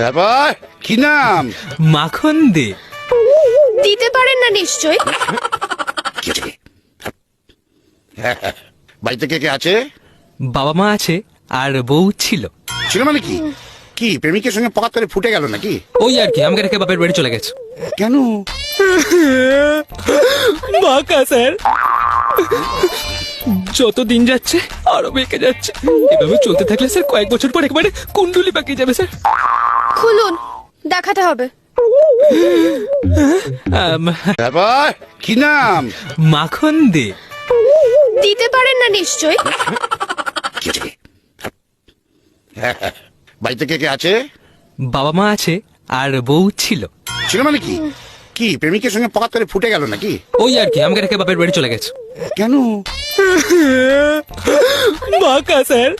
ব্যাপার কি নাম? মাখন দে। দিতে পারেন না নিশ্চয়? কি হয়েছে? বাড়িতে কে কে আছে? বাবা মা আছে আর বউ ছিল। ছিল মানে কি? কি প্রেমিকের সঙ্গে পকাত করে ফুটে গেল নাকি? ওই আর কি, আমাকে রেখে বাপের বাড়ি চলে গেছে। কেন? বাঁকা স্যার, যত দিন যাচ্ছে আরো বেঁকে যাচ্ছে। এভাবে চলতে থাকলে স্যার কয়েক বছর পর একেবারে কুণ্ডুলি পাকিয়ে যাবে স্যার। খুলুন, দেখাতে হবে। ব্যাপার কি নাম? মাখন দে। দিতে পারেন না নিশ্চয়? কি হয়েছে? বাড়িতে কে কে আছে? বাবা মা আছে আর বউ ছিল। ছিল মানে কি? কি প্রেমিকের সঙ্গে পকাত করে ফুটে গেল নাকি? ওই আর কি, আমাকে রেখে বাপের বাড়ি চলে গেছে। কেন? বাঁকা স্যার,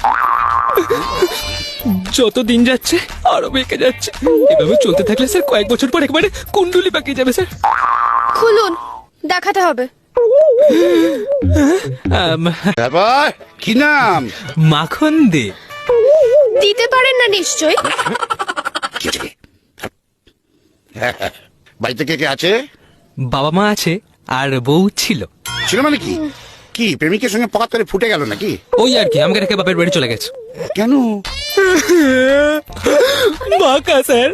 যত দিন যাচ্ছে আরো বেঁকে যাচ্ছে। এভাবে চলতে থাকলে স্যার কয়েক বছর পর একেবারে কুণ্ডুলি পাকিয়ে যাবে স্যার। খুলুন, দেখাতে হবে। ব্যাপার কি নাম? মাখন দে। দিতে পারেন না নিশ্চয়? কি হয়েছে? বাড়িতে কে কে আছে? বাবা মা আছে আর বউ ছিল। ছিল মানে কি? কি প্রেমিকের সঙ্গে পকাত করে ফুটে গেল নাকি? ওই আর কি, আমাকে রেখে বাপের বাড়ি চলে গেছে। কেন? বাঁকা স্যার,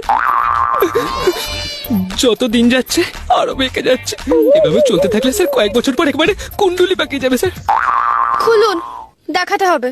যত দিন যাচ্ছে আরো বেঁকে যাচ্ছে। এভাবে চলতে থাকলে স্যার কয়েক বছর পর একেবারে কুণ্ডুলি পাকিয়ে যাবে স্যার। খুলুন, দেখাতে হবে।